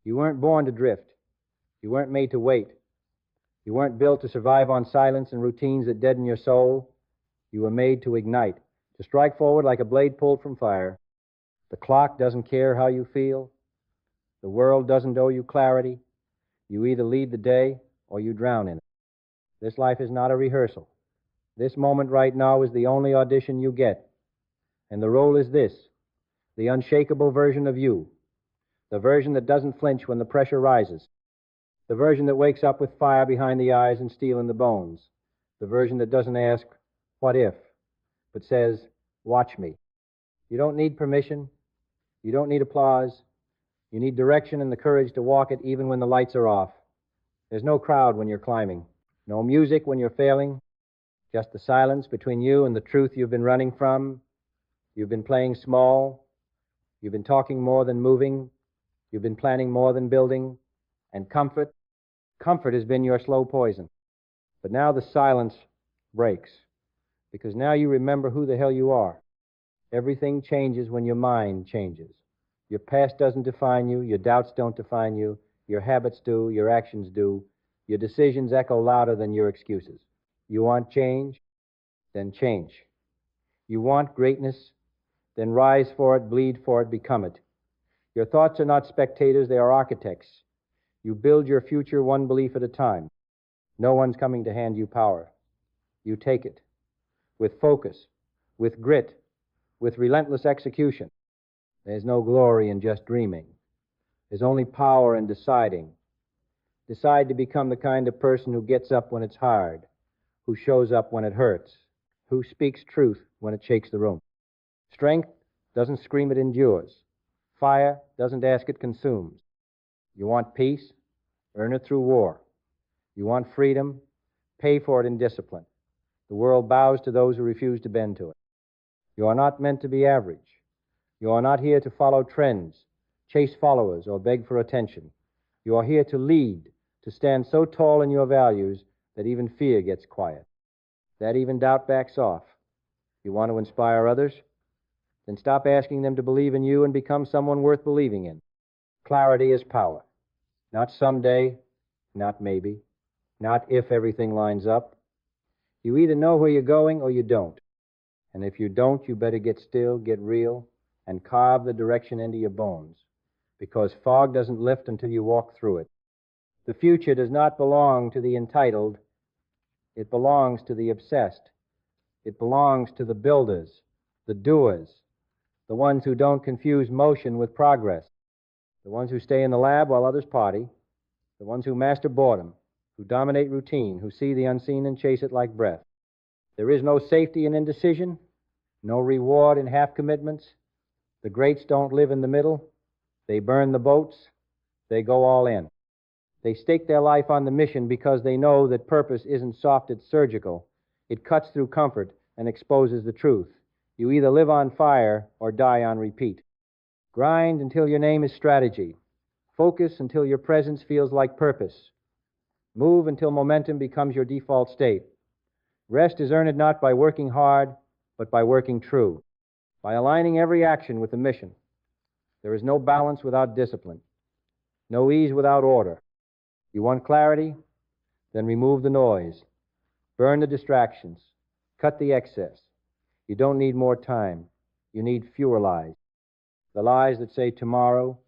You weren't born to drift. You weren't made to wait. You weren't built to survive on silence and routines that deaden your soul. You were made to ignite, to strike forward like a blade pulled from fire. The clock doesn't care how you feel. The world doesn't owe you clarity. You either lead the day or you drown in it. This life is not a rehearsal. This moment right now is the only audition you get. And the role is this, the unshakable version of you, the version that doesn't flinch when the pressure rises, the version that wakes up with fire behind the eyes and steel in the bones, the version that doesn't ask, what if, but says, watch me. You don't need permission. You don't need applause. You need direction and the courage to walk it even when the lights are off. There's no crowd when you're climbing, no music when you're failing, just the silence between you and the truth you've been running from. You've been playing small. You've been talking more than moving. You've been planning more than building. And comfort has been your slow poison. But now the silence breaks, because now you remember who the hell you are. Everything changes when your mind changes. Your past doesn't define you. Your doubts don't define you. Your habits do. Your actions do. Your decisions echo louder than your excuses. You want change? Then change. You want greatness? Then rise for it, bleed for it, become it. Your thoughts are not spectators, they are architects. You build your future one belief at a time. No one's coming to hand you power. You take it. With focus, with grit, with relentless execution. There's no glory in just dreaming. There's only power in deciding. Decide to become the kind of person who gets up when it's hard, who shows up when it hurts, who speaks truth when it shakes the room. Strength doesn't scream, it endures. Fire doesn't ask, it consumes. You want peace? Earn it through war. You want freedom? Pay for it in discipline. The world bows to those who refuse to bend to it. You are not meant to be average. You are not here to follow trends, chase followers, or beg for attention. You are here to lead, to stand so tall in your values that even fear gets quiet, that even doubt backs off. You want to inspire others? Then stop asking them to believe in you and become someone worth believing in. Clarity is power. Not someday, not maybe, not if everything lines up. You either know where you're going or you don't. And if you don't, you better get still, get real, and carve the direction into your bones. Because fog doesn't lift until you walk through it. The future does not belong to the entitled. It belongs to the obsessed. It belongs to the builders, the doers, the ones who don't confuse motion with progress, the ones who stay in the lab while others party, the ones who master boredom, who dominate routine, who see the unseen and chase it like breath. There is no safety in indecision, no reward in half commitments. The greats don't live in the middle. They burn the boats. They go all in. They stake their life on the mission because they know that purpose isn't soft, it's surgical. It cuts through comfort and exposes the truth. You either live on fire or die on repeat. Grind until your name is strategy. Focus until your presence feels like purpose. Move until momentum becomes your default state. Rest is earned not by working hard, but by working true, by aligning every action with the mission. There is no balance without discipline, no ease without order. You want clarity? Then remove the noise. Burn the distractions. Cut the excess. You don't need more time. You need fewer lies. The lies that say tomorrow,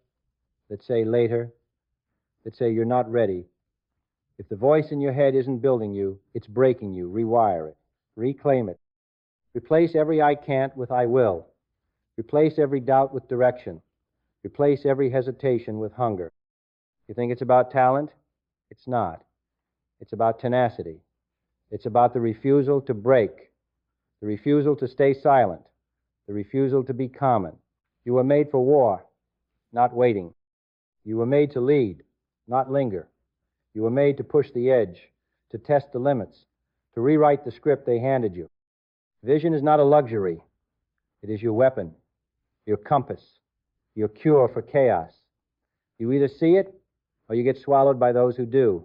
that say later, that say you're not ready. If the voice in your head isn't building you, it's breaking you. Rewire it. Reclaim it. Replace every I can't with I will. Replace every doubt with direction. Replace every hesitation with hunger. You think it's about talent? It's not. It's about tenacity. It's about the refusal to break, the refusal to stay silent, the refusal to be common. You were made for war, not waiting. You were made to lead, not linger. You were made to push the edge, to test the limits, to rewrite the script they handed you. Vision is not a luxury. It is your weapon, your compass, your cure for chaos. You either see it or you get swallowed by those who do.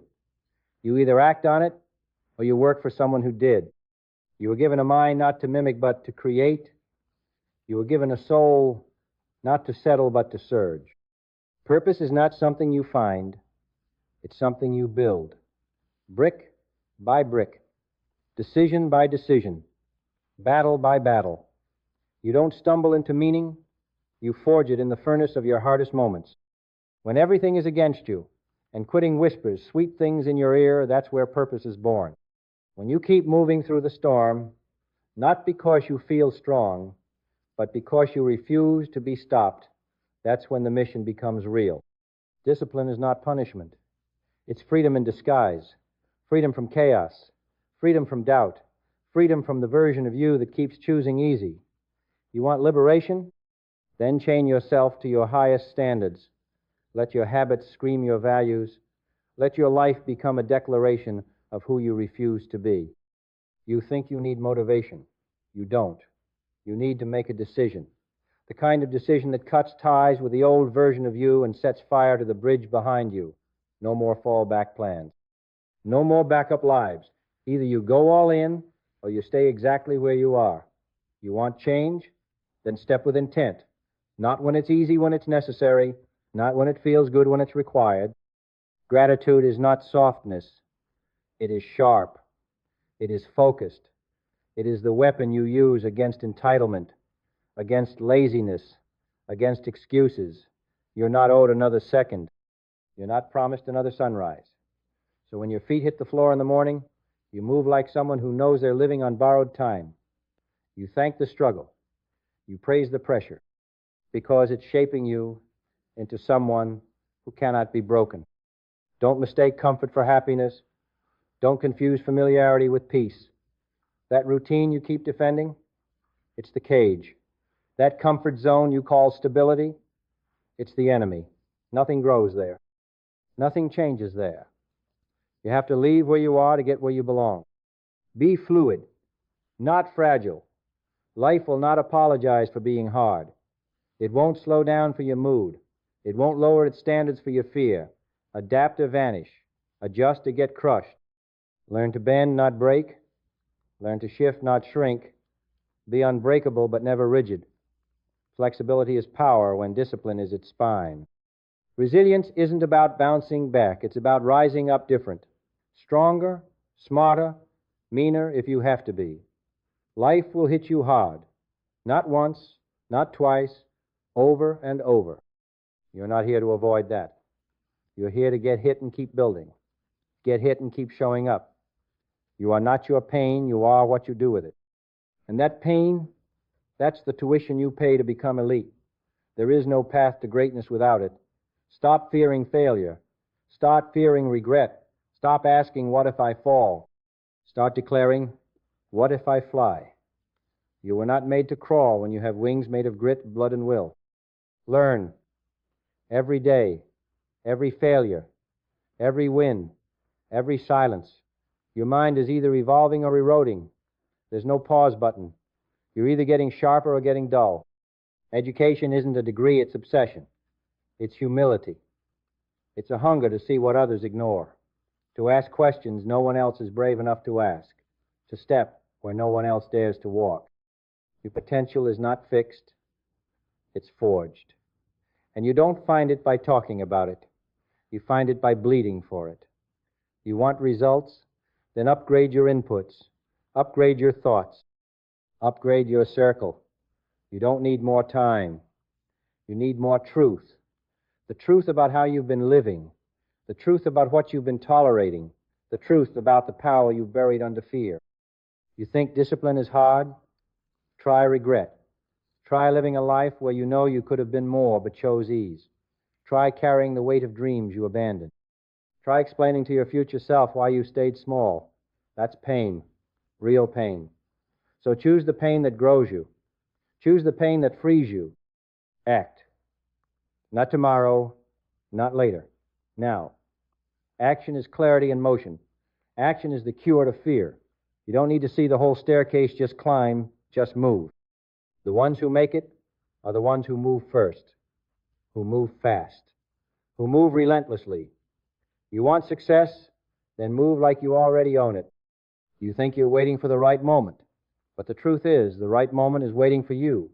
You either act on it or you work for someone who did. You were given a mind not to mimic but to create. You were given a soul not to settle but to surge. Purpose is not something you find, it's something you build, brick by brick, decision by decision, battle by battle. You don't stumble into meaning, you forge it in the furnace of your hardest moments. When everything is against you, and quitting whispers sweet things in your ear, that's where purpose is born. When you keep moving through the storm, not because you feel strong, but because you refuse to be stopped, that's when the mission becomes real. Discipline is not punishment. It's freedom in disguise, freedom from chaos, freedom from doubt, freedom from the version of you that keeps choosing easy. You want liberation? Then chain yourself to your highest standards. Let your habits scream your values. Let your life become a declaration of who you refuse to be. You think you need motivation. You don't. You need to make a decision. The kind of decision that cuts ties with the old version of you and sets fire to the bridge behind you. No more fallback plans. No more backup lives. Either you go all in or you stay exactly where you are. You want change? Then step with intent. Not when it's easy, when it's necessary. Not when it feels good, when it's required. Gratitude is not softness. It is sharp. It is focused. It is the weapon you use against entitlement, against laziness, against excuses. You're not owed another second. You're not promised another sunrise. So when your feet hit the floor in the morning, you move like someone who knows they're living on borrowed time. You thank the struggle. You praise the pressure, because it's shaping you into someone who cannot be broken. Don't mistake comfort for happiness. Don't confuse familiarity with peace. That routine you keep defending, it's the cage. That comfort zone you call stability, it's the enemy. Nothing grows there. Nothing changes there. You have to leave where you are to get where you belong. Be fluid, not fragile. Life will not apologize for being hard. It won't slow down for your mood. It won't lower its standards for your fear. Adapt or vanish. Adjust or get crushed. Learn to bend, not break. Learn to shift, not shrink. Be unbreakable, but never rigid. Flexibility is power when discipline is its spine. Resilience isn't about bouncing back. It's about rising up different. Stronger, smarter, meaner if you have to be. Life will hit you hard. Not once, not twice, over and over. You're not here to avoid that. You're here to get hit and keep building. Get hit and keep showing up. You are not your pain. You are what you do with it. And that pain, that's the tuition you pay to become elite. There is no path to greatness without it. Stop fearing failure. Start fearing regret. Stop asking, what if I fall? Start declaring, what if I fly? You were not made to crawl when you have wings made of grit, blood, and will. Learn. Every day, every failure, every win, every silence. Your mind is either evolving or eroding. There's no pause button. You're either getting sharper or getting dull. Education isn't a degree, it's obsession. It's humility. It's a hunger to see what others ignore, to ask questions no one else is brave enough to ask, to step where no one else dares to walk. Your potential is not fixed, it's forged. And you don't find it by talking about it. You find it by bleeding for it. You want results? Then upgrade your inputs. Upgrade your thoughts. Upgrade your circle. You don't need more time. You need more truth. The truth about how you've been living. The truth about what you've been tolerating. The truth about the power you've buried under fear. You think discipline is hard? Try regret. Try living a life where you know you could have been more but chose ease. Try carrying the weight of dreams you abandoned. Try explaining to your future self why you stayed small. That's pain, real pain. So choose the pain that grows you. Choose the pain that frees you. Act. Not tomorrow, not later. Now. Action is clarity in motion. Action is the cure to fear. You don't need to see the whole staircase, just climb, just move. The ones who make it are the ones who move first, who move fast, who move relentlessly. You want success? Then move like you already own it. You think you're waiting for the right moment, but the truth is, the right moment is waiting for you.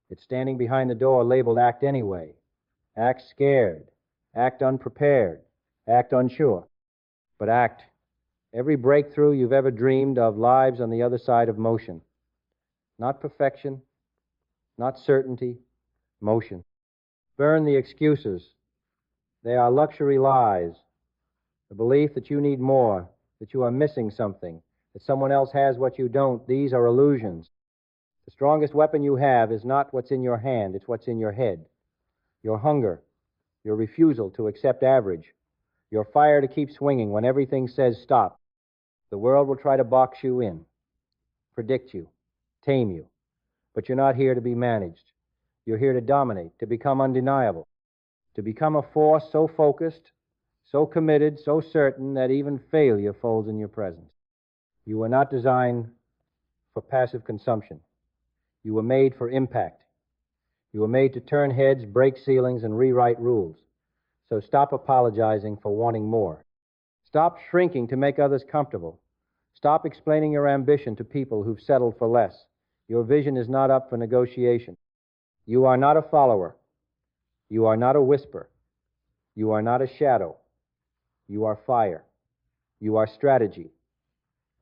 It's standing behind the door labeled Act Anyway. Act scared. Act unprepared. Act unsure. But act. Every breakthrough you've ever dreamed of lives on the other side of motion. Not perfection, not certainty, motion. Burn the excuses. They are luxury lies. The belief that you need more, that you are missing something, that someone else has what you don't, these are illusions. The strongest weapon you have is not what's in your hand, it's what's in your head. Your hunger, your refusal to accept average, your fire to keep swinging when everything says stop. The world will try to box you in, predict you, tame you. But you're not here to be managed. You're here to dominate, to become undeniable, to become a force so focused, so committed, so certain that even failure folds in your presence. You were not designed for passive consumption. You were made for impact. You were made to turn heads, break ceilings, and rewrite rules. So stop apologizing for wanting more. Stop shrinking to make others comfortable. Stop explaining your ambition to people who've settled for less. Your vision is not up for negotiation. You are not a follower. You are not a whisper. You are not a shadow. You are fire. You are strategy.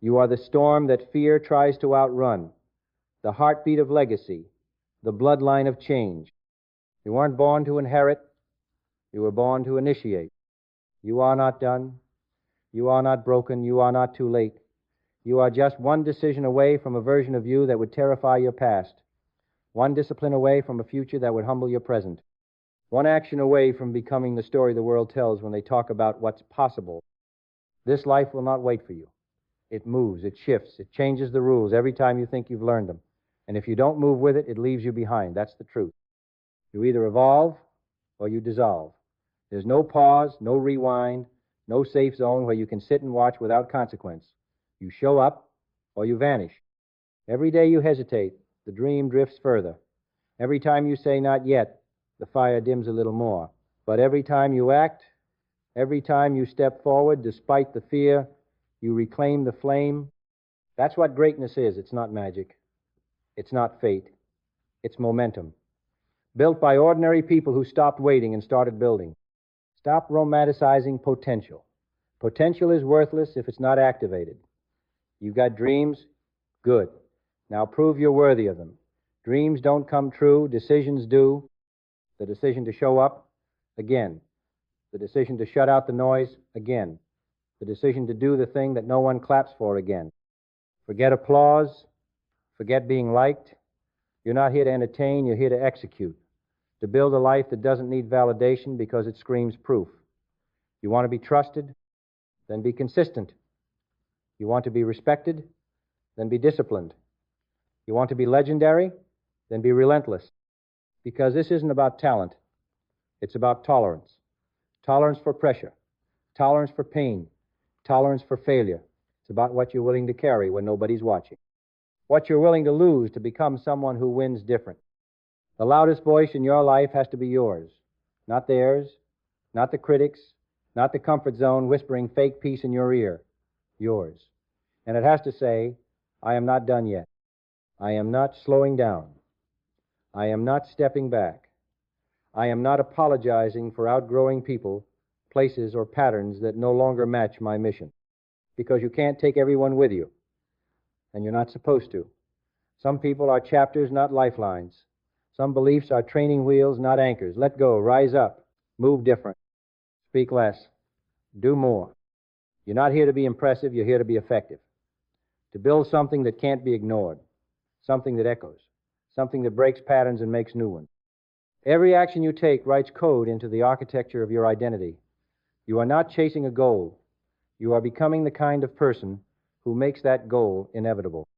You are the storm that fear tries to outrun, the heartbeat of legacy, the bloodline of change. You weren't born to inherit. You were born to initiate. You are not done. You are not broken. You are not too late. You are just one decision away from a version of you that would terrify your past, one discipline away from a future that would humble your present, one action away from becoming the story the world tells when they talk about what's possible. This life will not wait for you. It moves, it shifts, it changes the rules every time you think you've learned them. And if you don't move with it, it leaves you behind. That's the truth. You either evolve or you dissolve. There's no pause, no rewind, no safe zone where you can sit and watch without consequence. You show up or you vanish. Every day you hesitate, the dream drifts further. Every time you say not yet, the fire dims a little more. But every time you act, every time you step forward, despite the fear, you reclaim the flame. That's what greatness is. It's not magic. It's not fate. It's momentum. Built by ordinary people who stopped waiting and started building. Stop romanticizing potential. Potential is worthless if it's not activated. You've got dreams? Good. Now prove you're worthy of them. Dreams don't come true. Decisions do. The decision to show up? Again. The decision to shut out the noise? Again. The decision to do the thing that no one claps for? Again. Forget applause. Forget being liked. You're not here to entertain. You're here to execute. To build a life that doesn't need validation because it screams proof. You want to be trusted? Then be consistent. You want to be respected? Then be disciplined. You want to be legendary? Then be relentless. Because this isn't about talent. It's about tolerance. Tolerance for pressure. Tolerance for pain. Tolerance for failure. It's about what you're willing to carry when nobody's watching. What you're willing to lose to become someone who wins different. The loudest voice in your life has to be yours, not theirs, not the critics, not the comfort zone whispering fake peace in your ear. Yours. And it has to say, I am not done yet. I am not slowing down. I am not stepping back. I am not apologizing for outgrowing people, places, or patterns that no longer match my mission. Because you can't take everyone with you, and you're not supposed to. Some people are chapters, not lifelines. Some beliefs are training wheels, not anchors. Let go, rise up, move different, speak less, do more. You're not here to be impressive, you're here to be effective. To build something that can't be ignored, something that echoes, something that breaks patterns and makes new ones. Every action you take writes code into the architecture of your identity. You are not chasing a goal. You are becoming the kind of person who makes that goal inevitable.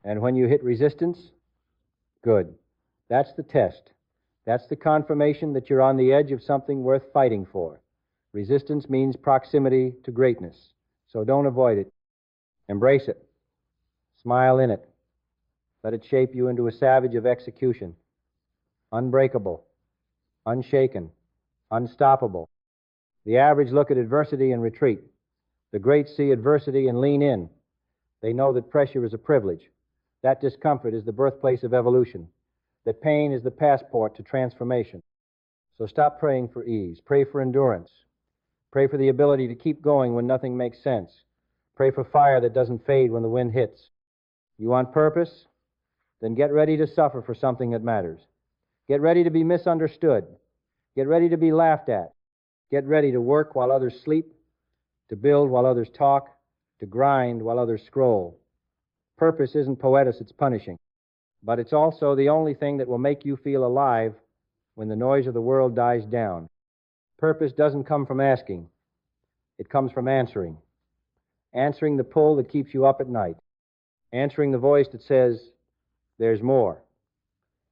And when you hit resistance, good. That's the test. That's the confirmation that you're on the edge of something worth fighting for. Resistance means proximity to greatness. So don't avoid it. Embrace it. Smile in it. Let it shape you into a savage of execution. Unbreakable. Unshaken. Unstoppable. The average look at adversity and retreat. The greats see adversity and lean in. They know that pressure is a privilege. That discomfort is the birthplace of evolution. That pain is the passport to transformation. So stop praying for ease. Pray for endurance. Pray for the ability to keep going when nothing makes sense. Pray for fire that doesn't fade when the wind hits. You want purpose? Then get ready to suffer for something that matters. Get ready to be misunderstood. Get ready to be laughed at. Get ready to work while others sleep, to build while others talk, to grind while others scroll. Purpose isn't poetous, it's punishing. But it's also the only thing that will make you feel alive when the noise of the world dies down. Purpose doesn't come from asking. It comes from answering. Answering the pull that keeps you up at night. Answering the voice that says, there's more.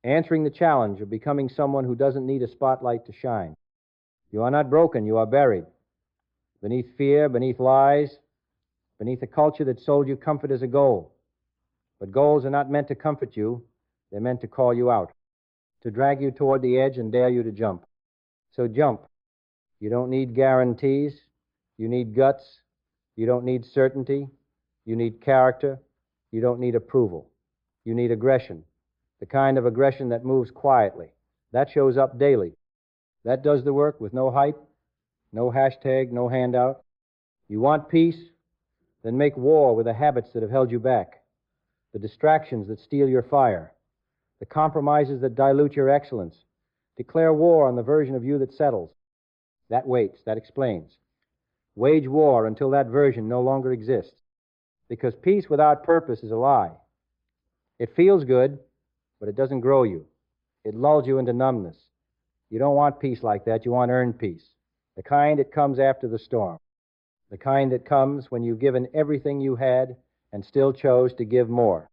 Answering the challenge of becoming someone who doesn't need a spotlight to shine. You are not broken, you are buried. Beneath fear, beneath lies, beneath a culture that sold you comfort as a goal. But goals are not meant to comfort you, they're meant to call you out, to drag you toward the edge and dare you to jump. So jump. You don't need guarantees, you need guts. You don't need certainty, you need character. You don't need approval. You need aggression, the kind of aggression that moves quietly. That shows up daily. That does the work with no hype, no hashtag, no handout. You want peace? Then make war with the habits that have held you back, the distractions that steal your fire, the compromises that dilute your excellence. Declare war on the version of you that settles. That waits, that explains. Wage war until that version no longer exists. Because peace without purpose is a lie. It feels good, but it doesn't grow you. It lulls you into numbness. You don't want peace like that. You want earned peace. The kind that comes after the storm. The kind that comes when you've given everything you had and still chose to give more.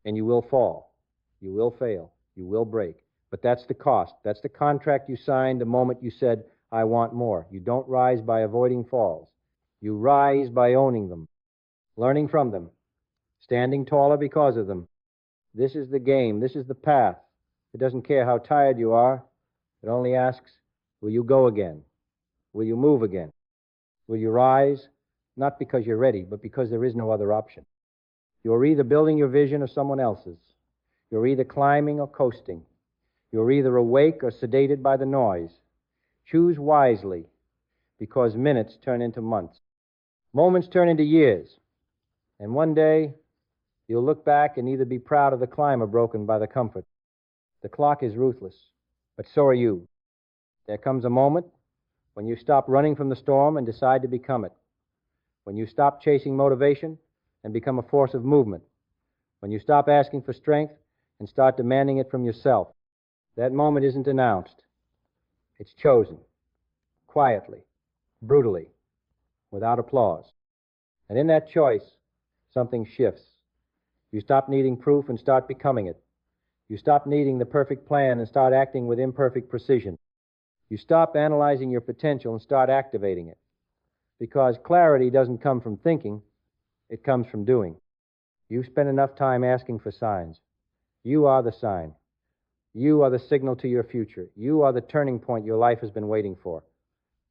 And you will fall. You will fail. You will break. But that's the cost. That's the contract you signed the moment you said, I want more. You don't rise by avoiding falls. You rise by owning them, learning from them, standing taller because of them. This is the game. This is the path. It doesn't care how tired you are. It only asks, will you go again? Will you move again? Will you rise? Not because you're ready, but because there is no other option. You're either building your vision or someone else's. You're either climbing or coasting. You're either awake or sedated by the noise. Choose wisely, because minutes turn into months. Moments turn into years. And one day, you'll look back and either be proud of the climb or broken by the comfort. The clock is ruthless, but so are you. There comes a moment when you stop running from the storm and decide to become it. When you stop chasing motivation and become a force of movement. When you stop asking for strength and start demanding it from yourself. That moment isn't announced. It's chosen. Quietly. Brutally. Without applause. And in that choice, something shifts. You stop needing proof and start becoming it. You stop needing the perfect plan and start acting with imperfect precision. You stop analyzing your potential and start activating it. Because clarity doesn't come from thinking, it comes from doing. You've spent enough time asking for signs. You are the sign. You are the signal to your future. You are the turning point your life has been waiting for.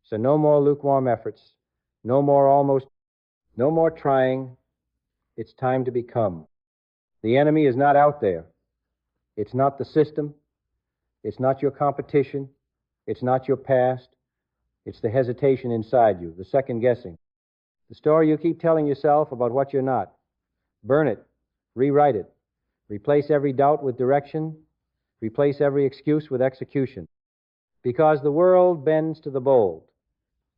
So no more lukewarm efforts. No more almost. No more trying. It's time to become. The enemy is not out there. It's not the system. It's not your competition. It's not your past. It's the hesitation inside you, the second guessing. The story you keep telling yourself about what you're not. Burn it. Rewrite it. Replace every doubt with direction. Replace every excuse with execution. Because the world bends to the bold.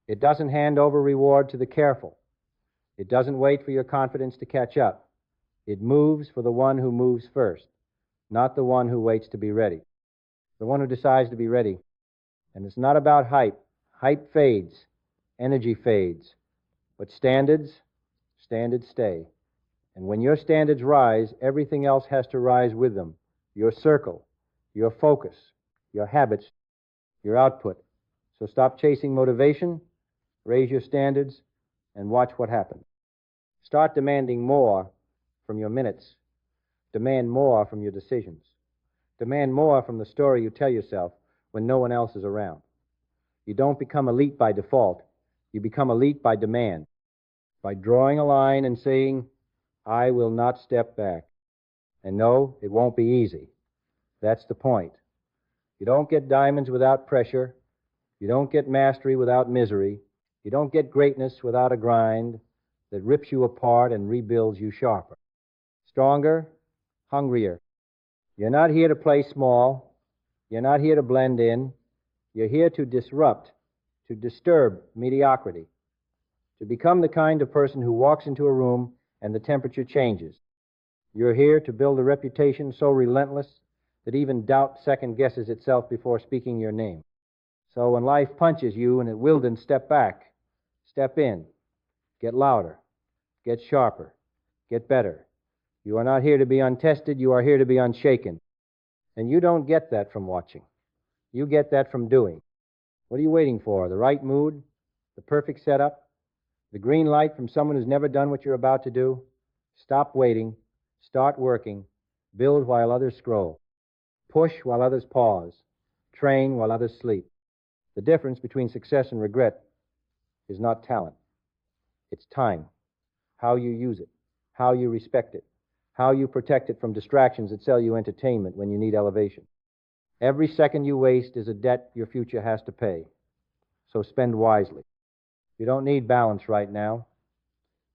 It doesn't hand over reward to the careful. It doesn't wait for your confidence to catch up. It moves for the one who moves first, not the one who waits to be ready. The one who decides to be ready. And it's not about hype. Hype fades. Energy fades. But standards stay. And when your standards rise, everything else has to rise with them. Your circle, your focus, your habits, your output. So stop chasing motivation, raise your standards, and watch what happens. Start demanding more from your minutes. Demand more from your decisions. Demand more from the story you tell yourself when no one else is around. You don't become elite by default. You become elite by demand. By drawing a line and saying, I will not step back. And no, it won't be easy. That's the point. You don't get diamonds without pressure. You don't get mastery without misery. You don't get greatness without a grind that rips you apart and rebuilds you sharper, stronger, hungrier. You're not here to play small. You're not here to blend in. You're here to disrupt, to disturb mediocrity, to become the kind of person who walks into a room and the temperature changes. You're here to build a reputation so relentless that even doubt second guesses itself before speaking your name. So when life punches you and it Wilden, step back, step in, get louder, get sharper, get better. You are not here to be untested, you are here to be unshaken. And you don't get that from watching. You get that from doing. What are you waiting for? The right mood? The perfect setup? The green light from someone who's never done what you're about to do? Stop waiting. Start working. Build while others scroll. Push while others pause. Train while others sleep. The difference between success and regret is not talent. It's time. How you use it. How you respect it. How you protect it from distractions that sell you entertainment when you need elevation. Every second you waste is a debt your future has to pay. So spend wisely. You don't need balance right now.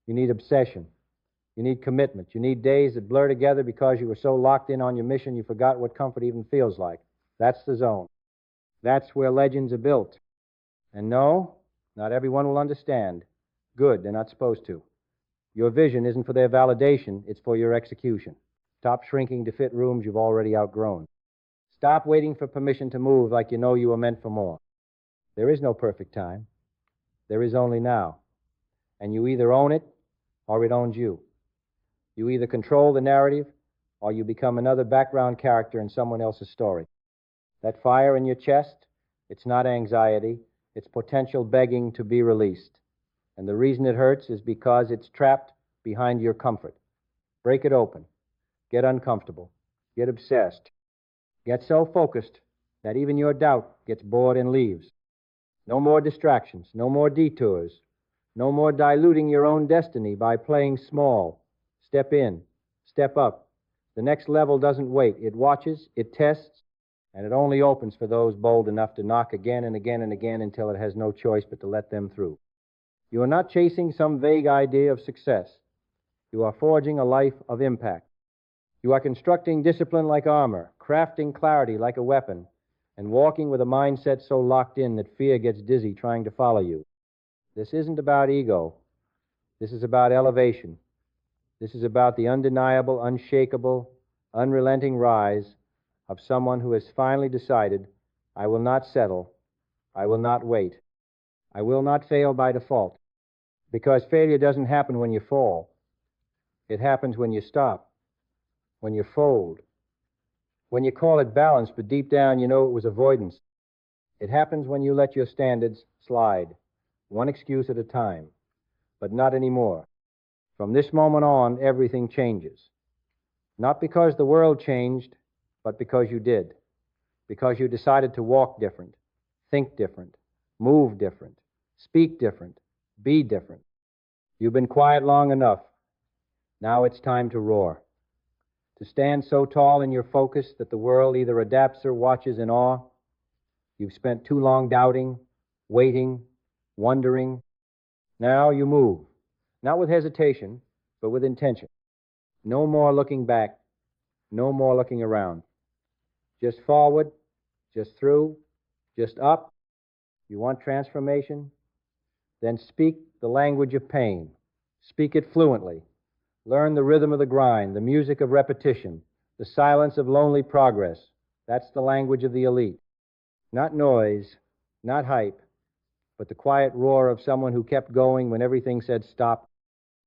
You need obsession. You need commitment. You need days that blur together because you were so locked in on your mission you forgot what comfort even feels like. That's the zone. That's where legends are built. And no, not everyone will understand. Good, they're not supposed to. Your vision isn't for their validation, it's for your execution. Stop shrinking to fit rooms you've already outgrown. Stop waiting for permission to move like you know you were meant for more. There is no perfect time. There is only now. And you either own it or it owns you. You either control the narrative or you become another background character in someone else's story. That fire in your chest, it's not anxiety, it's potential begging to be released. And the reason it hurts is because it's trapped behind your comfort. Break it open. Get uncomfortable. Get obsessed. Get so focused that even your doubt gets bored and leaves. No more distractions. No more detours. No more diluting your own destiny by playing small. Step in. Step up. The next level doesn't wait. It watches, it tests, and it only opens for those bold enough to knock again and again and again until it has no choice but to let them through. You are not chasing some vague idea of success. You are forging a life of impact. You are constructing discipline like armor, crafting clarity like a weapon, and walking with a mindset so locked in that fear gets dizzy trying to follow you. This isn't about ego. This is about elevation. This is about the undeniable, unshakable, unrelenting rise of someone who has finally decided, I will not settle. I will not wait. I will not fail by default. Because failure doesn't happen when you fall. It happens when you stop, when you fold, when you call it balance, but deep down you know it was avoidance. It happens when you let your standards slide, one excuse at a time, but not anymore. From this moment on, everything changes. Not because the world changed, but because you did. Because you decided to walk different, think different, move different, speak different, be different. You've been quiet long enough. Now it's time to roar. To stand so tall in your focus that the world either adapts or watches in awe. You've spent too long doubting, waiting, wondering. Now you move. Not with hesitation, but with intention. No more looking back. No more looking around. Just forward, just through, just up. You want transformation? Then speak the language of pain. Speak it fluently. Learn the rhythm of the grind, the music of repetition, the silence of lonely progress. That's the language of the elite. Not noise, not hype, but the quiet roar of someone who kept going when everything said stop.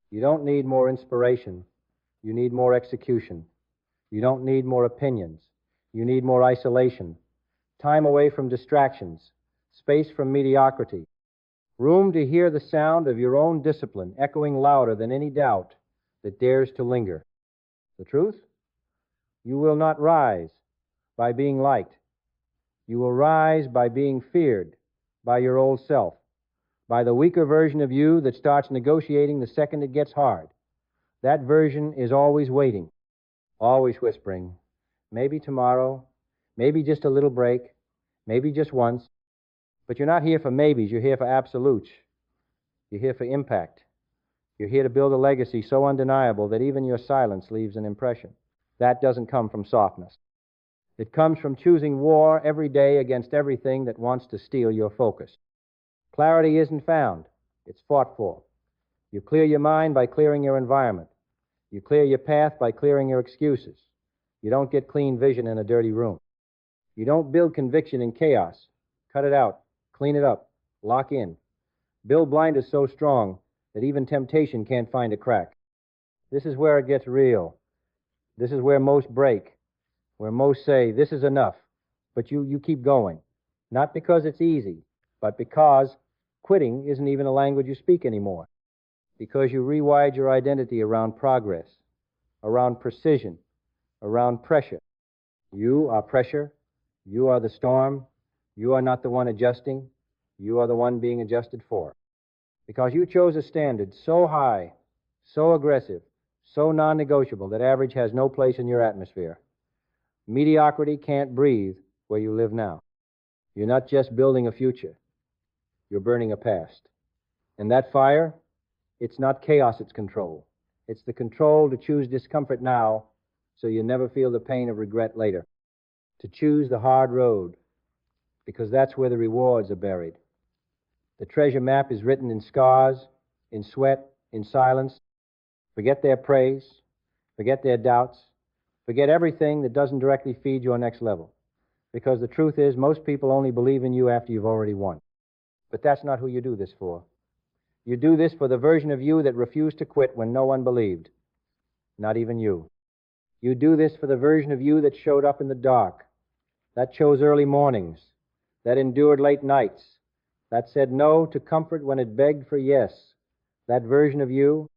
You don't need more inspiration. You need more execution. You don't need more opinions. You need more isolation. Time away from distractions. Space from mediocrity. Room to hear the sound of your own discipline echoing louder than any doubt that dares to linger. The truth? You will not rise by being liked. You will rise by being feared by your old self, by the weaker version of you that starts negotiating the second it gets hard. That version is always waiting, always whispering, maybe tomorrow, Maybe just a little break, maybe just once. But you're not here for maybes, you're here for absolutes. You're here for impact. You're here to build a legacy so undeniable that even your silence leaves an impression. That doesn't come from softness. It comes from choosing war every day against everything that wants to steal your focus. Clarity isn't found, it's fought for. You clear your mind by clearing your environment. You clear your path by clearing your excuses. You don't get clean vision in a dirty room. You don't build conviction in chaos. Cut it out, clean it up, lock in. Build blinders so strong that even temptation can't find a crack. This is where it gets real. This is where most break, where most say, this is enough, but you keep going. Not because it's easy, but because quitting isn't even a language you speak anymore. Because you rewired your identity around progress, around precision, around pressure. You are pressure. You are the storm. You are not the one adjusting. You are the one being adjusted for. Because you chose a standard so high, so aggressive, so non-negotiable that average has no place in your atmosphere. Mediocrity can't breathe where you live now. You're not just building a future. You're burning a past. And that fire, it's not chaos it's control. It's the control to choose discomfort now so you never feel the pain of regret later. To choose the hard road, because that's where the rewards are buried. The treasure map is written in scars, in sweat, in silence. Forget their praise. Forget their doubts. Forget everything that doesn't directly feed your next level. Because the truth is, most people only believe in you after you've already won. But that's not who you do this for. You do this for the version of you that refused to quit when no one believed. Not even you. You do this for the version of you that showed up in the dark, that chose early mornings, that endured late nights, that said no to comfort when it begged for yes. That version of you,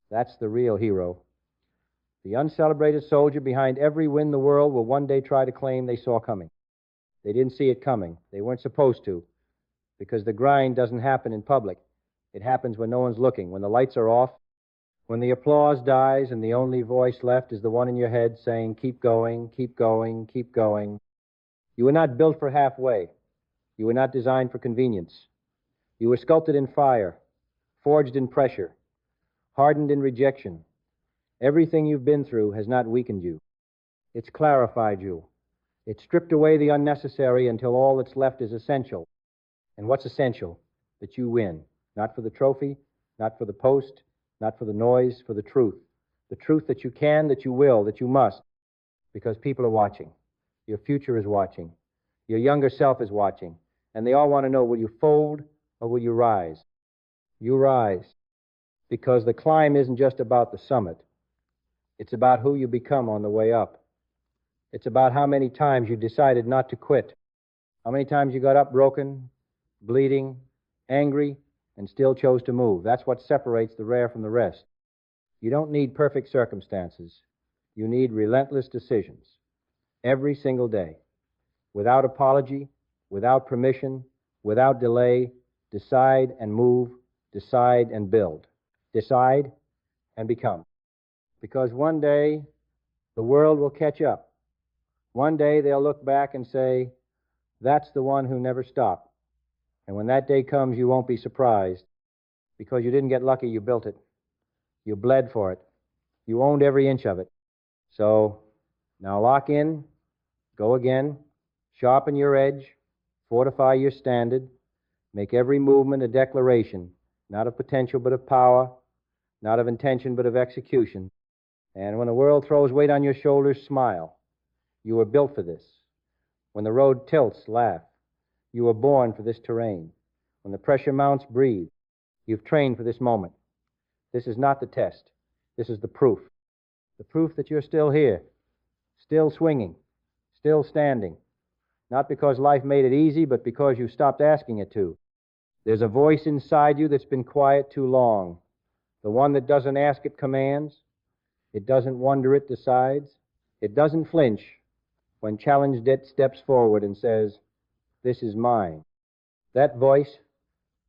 that's the real hero. The uncelebrated soldier behind every win the world will one day try to claim they saw coming. They didn't see it coming. They weren't supposed to, because the grind doesn't happen in public. It happens when no one's looking, when the lights are off, when the applause dies and the only voice left is the one in your head saying, keep going, keep going, keep going. You were not built for halfway. You were not designed for convenience. You were sculpted in fire, forged in pressure, hardened in rejection. Everything you've been through has not weakened you. It's clarified you. It's stripped away the unnecessary until all that's left is essential. And what's essential? That you win. Not for the trophy, not for the post, not for the noise, for the truth. The truth that you can, that you will, that you must. Because people are watching. Your future is watching. Your younger self is watching. And they all want to know, will you fold or will you rise? You rise. Because the climb isn't just about the summit. It's about who you become on the way up. It's about how many times you decided not to quit. How many times you got up broken, bleeding, angry, and still chose to move. That's what separates the rare from the rest. You don't need perfect circumstances. You need relentless decisions. Every single day. Without apology, without permission, without delay, decide and move, decide and build. Decide and become. Because one day, the world will catch up. One day, they'll look back and say, that's the one who never stopped. And when that day comes, you won't be surprised. Because you didn't get lucky, you built it. You bled for it. You owned every inch of it. So, now lock in, go again, sharpen your edge, fortify your standard, make every movement a declaration, not of potential but of power, not of intention but of execution. And when the world throws weight on your shoulders, smile. You were built for this. When the road tilts, laugh. You were born for this terrain. When the pressure mounts, breathe. You've trained for this moment. This is not the test. This is the proof. The proof that you're still here, still swinging, still standing. Not because life made it easy, but because you stopped asking it to. There's a voice inside you that's been quiet too long. The one that doesn't ask, it commands. It doesn't wonder, it decides. It doesn't flinch when challenged, it steps forward and says, this is mine. That voice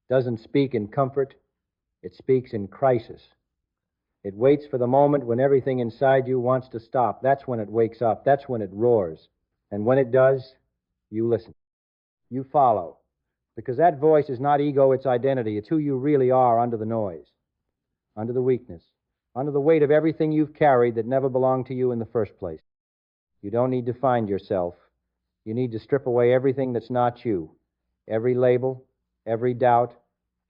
doesn't speak in comfort. It speaks in crisis. It waits for the moment when everything inside you wants to stop. That's when it wakes up. That's when it roars. And when it does, you listen. You follow. Because that voice is not ego, it's identity. It's who you really are under the noise, under the weakness, under the weight of everything you've carried that never belonged to you in the first place. You don't need to find yourself. You need to strip away everything that's not you. Every label, every doubt,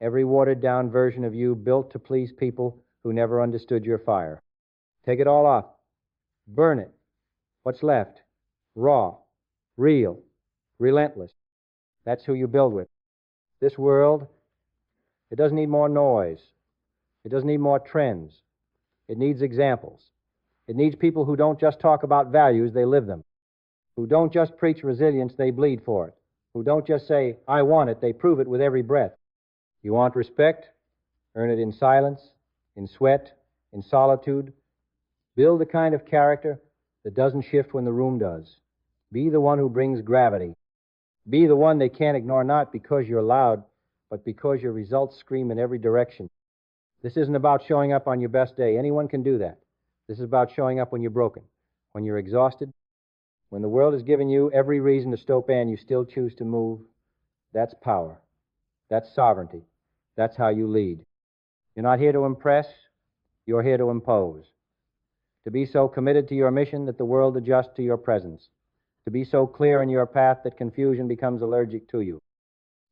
every watered-down version of you built to please people who never understood your fire. Take it all off. Burn it. What's left? Raw, real, relentless. That's who you build with. This world, it doesn't need more noise. It doesn't need more trends. It needs examples. It needs people who don't just talk about values, they live them. Who don't just preach resilience, they bleed for it. Who don't just say, I want it, they prove it with every breath. You want respect? Earn it in silence, in sweat, in solitude. Build the kind of character that doesn't shift when the room does. Be the one who brings gravity. Be the one they can't ignore, not because you're loud, but because your results scream in every direction. This isn't about showing up on your best day. Anyone can do that. This is about showing up when you're broken, when you're exhausted, when the world has given you every reason to stope and you still choose to move. That's power. That's sovereignty. That's how you lead. You're not here to impress. You're here to impose. To be so committed to your mission that the world adjusts to your presence. To be so clear in your path that confusion becomes allergic to you.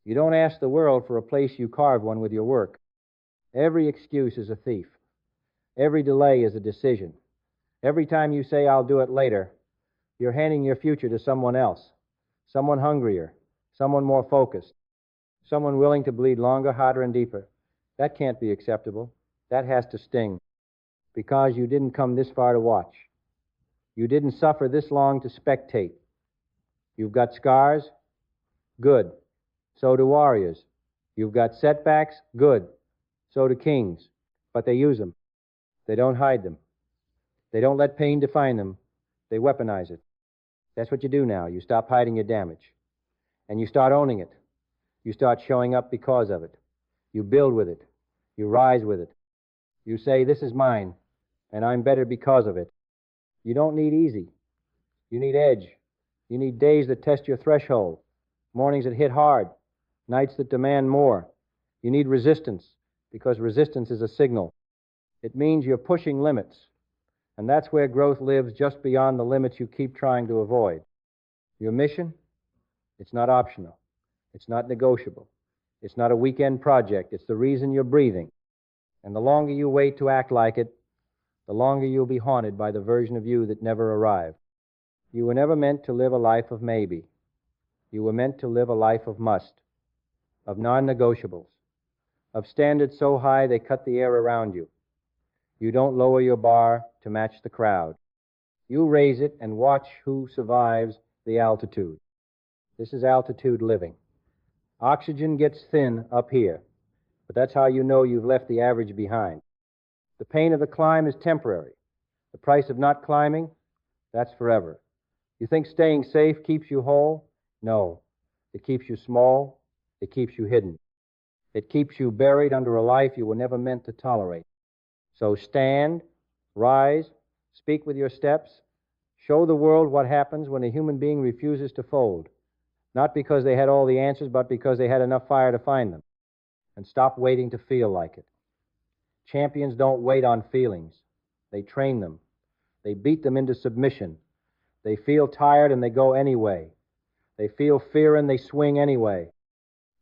You don't ask the world for a place, you carve one with your work. Every excuse is a thief. Every delay is a decision. Every time you say, I'll do it later, you're handing your future to someone else, someone hungrier, someone more focused, someone willing to bleed longer, harder, and deeper. That can't be acceptable. That has to sting. Because you didn't come this far to watch. You didn't suffer this long to spectate. You've got scars? Good. So do warriors. You've got setbacks? Good. So do kings. But they use them. They don't hide them. They don't let pain define them. They weaponize it. That's what you do now. You stop hiding your damage. And you start owning it. You start showing up because of it. You build with it. You rise with it. You say, this is mine, and I'm better because of it. You don't need easy. You need edge. You need days that test your threshold, mornings that hit hard, nights that demand more. You need resistance, because resistance is a signal. It means you're pushing limits, and that's where growth lives, just beyond the limits you keep trying to avoid. Your mission? It's not optional. It's not negotiable. It's not a weekend project. It's the reason you're breathing. And the longer you wait to act like it, the longer you'll be haunted by the version of you that never arrived. You were never meant to live a life of maybe. You were meant to live a life of must, of non-negotiables, of standards so high they cut the air around you. You don't lower your bar to match the crowd. You raise it and watch who survives the altitude. This is altitude living. Oxygen gets thin up here, but that's how you know you've left the average behind. The pain of the climb is temporary. The price of not climbing, that's forever. You think staying safe keeps you whole? No. It keeps you small. It keeps you hidden. It keeps you buried under a life you were never meant to tolerate. So stand, rise, speak with your steps, show the world what happens when a human being refuses to fold, not because they had all the answers, but because they had enough fire to find them. And stop waiting to feel like it. Champions don't wait on feelings. They train them. They beat them into submission. They feel tired and they go anyway. They feel fear and they swing anyway.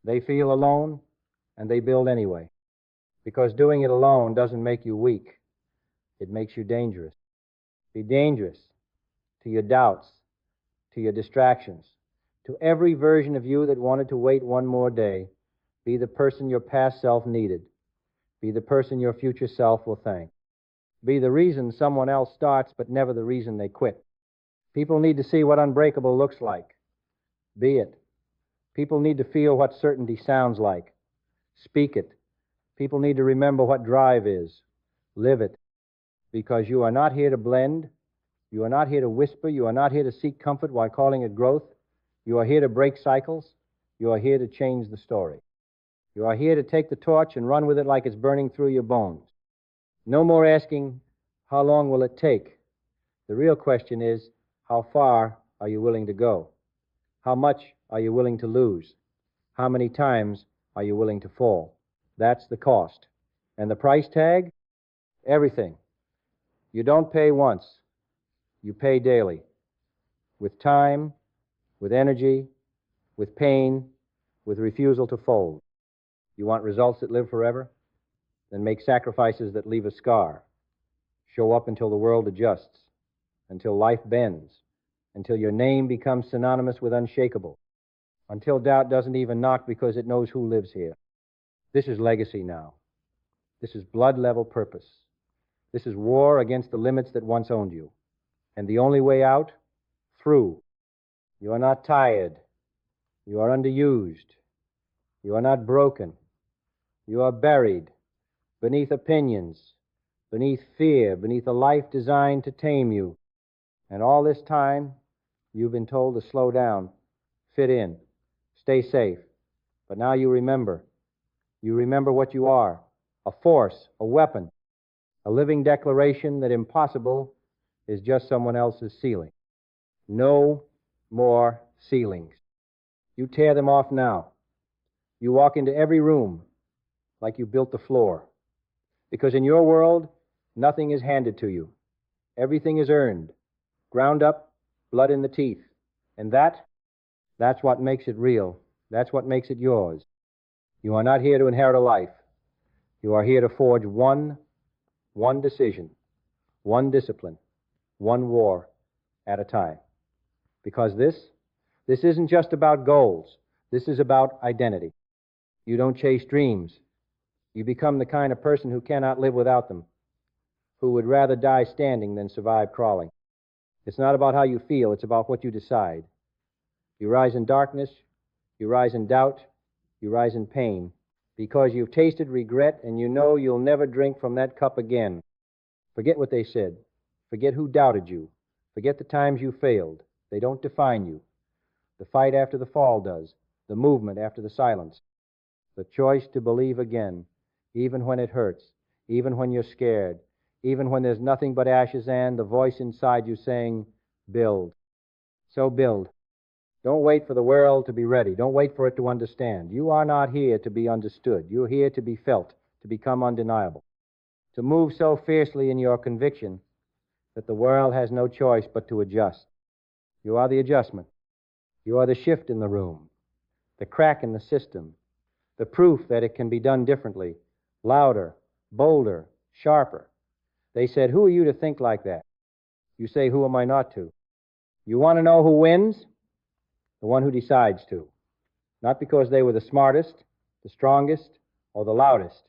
They feel alone and they build anyway. Because doing it alone doesn't make you weak. It makes you dangerous. Be dangerous to your doubts, to your distractions, to every version of you that wanted to wait one more day. Be the person your past self needed. Be the person your future self will thank. Be the reason someone else starts, but never the reason they quit. People need to see what unbreakable looks like. Be it. People need to feel what certainty sounds like. Speak it. People need to remember what drive is. Live it. Because you are not here to blend. You are not here to whisper. You are not here to seek comfort while calling it growth. You are here to break cycles. You are here to change the story. You are here to take the torch and run with it like it's burning through your bones. No more asking, how long will it take? The real question is, how far are you willing to go? How much are you willing to lose? How many times are you willing to fall? That's the cost. And the price tag? Everything. You don't pay once. You pay daily. With time, with energy, with pain, with refusal to fold. You want results that live forever? Then make sacrifices that leave a scar. Show up until the world adjusts, until life bends, until your name becomes synonymous with unshakable, until doubt doesn't even knock because it knows who lives here. This is legacy now. This is blood-level purpose. This is war against the limits that once owned you. And the only way out? Through. You are not tired. You are underused. You are not broken. You are buried beneath opinions, beneath fear, beneath a life designed to tame you. And all this time, you've been told to slow down, fit in, stay safe. But now you remember. You remember what you are, a force, a weapon, a living declaration that impossible is just someone else's ceiling. No more ceilings. You tear them off now. You walk into every room like you built the floor. Because in your world, nothing is handed to you. Everything is earned, ground up, blood in the teeth. And that's what makes it real. That's what makes it yours. You are not here to inherit a life. You are here to forge one decision, one discipline, one war at a time. Because this isn't just about goals. This is about identity. You don't chase dreams. You become the kind of person who cannot live without them, who would rather die standing than survive crawling. It's not about how you feel. It's about what you decide. You rise in darkness. You rise in doubt. You rise in pain. Because you've tasted regret and you know you'll never drink from that cup again. Forget what they said. Forget who doubted you. Forget the times you failed. They don't define you. The fight after the fall does. The movement after the silence. The choice to believe again, even when it hurts, even when you're scared, even when there's nothing but ashes and the voice inside you saying, build. So build. Don't wait for the world to be ready. Don't wait for it to understand. You are not here to be understood. You're here to be felt, to become undeniable, to move so fiercely in your conviction that the world has no choice but to adjust. You are the adjustment. You are the shift in the room, the crack in the system, the proof that it can be done differently, louder, bolder, sharper. They said, who are you to think like that? You say, who am I not to? You want to know who wins? The one who decides to. Not because they were the smartest, the strongest, or the loudest,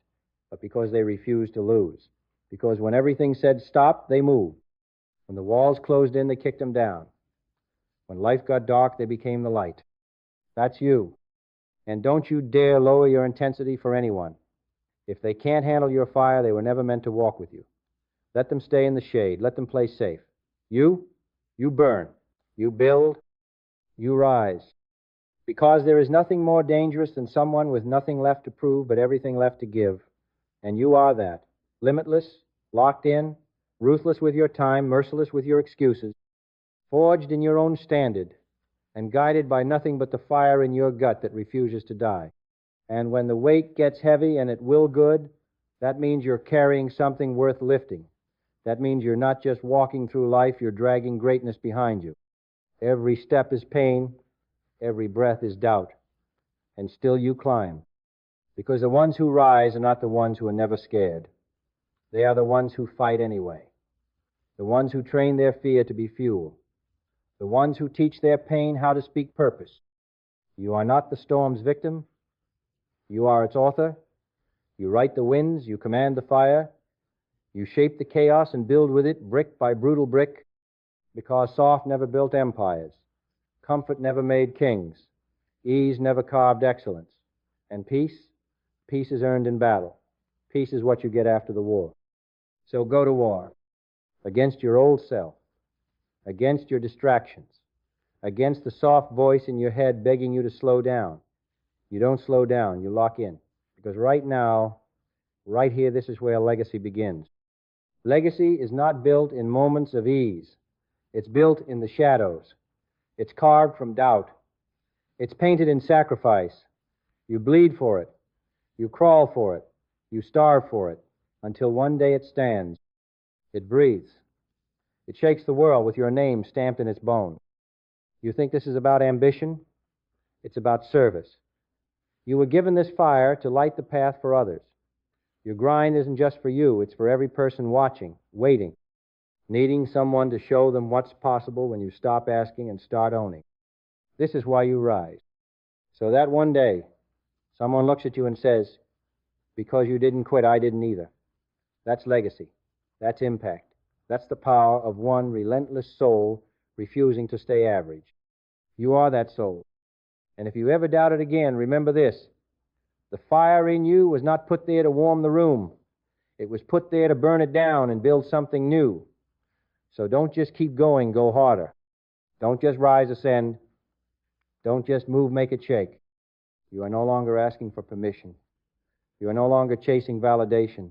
but because they refused to lose. Because when everything said stop, they moved. When the walls closed in, they kicked them down. When life got dark, they became the light. That's you. And don't you dare lower your intensity for anyone. If they can't handle your fire, they were never meant to walk with you. Let them stay in the shade. Let them play safe. You burn. You build. You rise. Because there is nothing more dangerous than someone with nothing left to prove but everything left to give. And you are that. Limitless, locked in, ruthless with your time, merciless with your excuses, forged in your own standard, and guided by nothing but the fire in your gut that refuses to die. And when the weight gets heavy, and it will good, that means you're carrying something worth lifting. That means you're not just walking through life, you're dragging greatness behind you. Every step is pain, every breath is doubt, and still you climb. Because the ones who rise are not the ones who are never scared. They are the ones who fight anyway. The ones who train their fear to be fuel. The ones who teach their pain how to speak purpose. You are not the storm's victim. You are its author. You write the winds. You command the fire. You shape the chaos and build with it brick by brutal brick, because soft never built empires. Comfort never made kings. Ease never carved excellence. And peace is earned in battle. Peace is what you get after the war. So go to war against your old self, against your distractions, against the soft voice in your head begging you to slow down. You don't slow down, you lock in. Because right now, right here, this is where legacy begins. Legacy is not built in moments of ease. It's built in the shadows. It's carved from doubt. It's painted in sacrifice. You bleed for it. You crawl for it. You starve for it, until one day it stands. It breathes. It shakes the world with your name stamped in its bones. You think this is about ambition? It's about service. You were given this fire to light the path for others. Your grind isn't just for you, it's for every person watching, waiting, needing someone to show them what's possible when you stop asking and start owning. This is why you rise. So that one day, someone looks at you and says, because you didn't quit, I didn't either. That's legacy. That's impact. That's the power of one relentless soul refusing to stay average. You are that soul. And if you ever doubt it again, remember this. The fire in you was not put there to warm the room. It was put there to burn it down and build something new. So don't just keep going, go harder. Don't just rise, ascend. Don't just move, make it shake. You are no longer asking for permission. You are no longer chasing validation.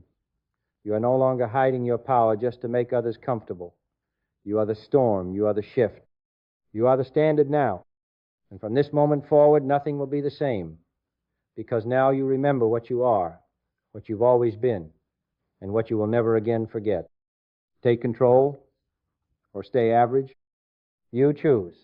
You are no longer hiding your power just to make others comfortable. You are the storm. You are the shift. You are the standard now. And from this moment forward, nothing will be the same. Because now you remember what you are, what you've always been, and what you will never again forget. Take control or stay average. You choose.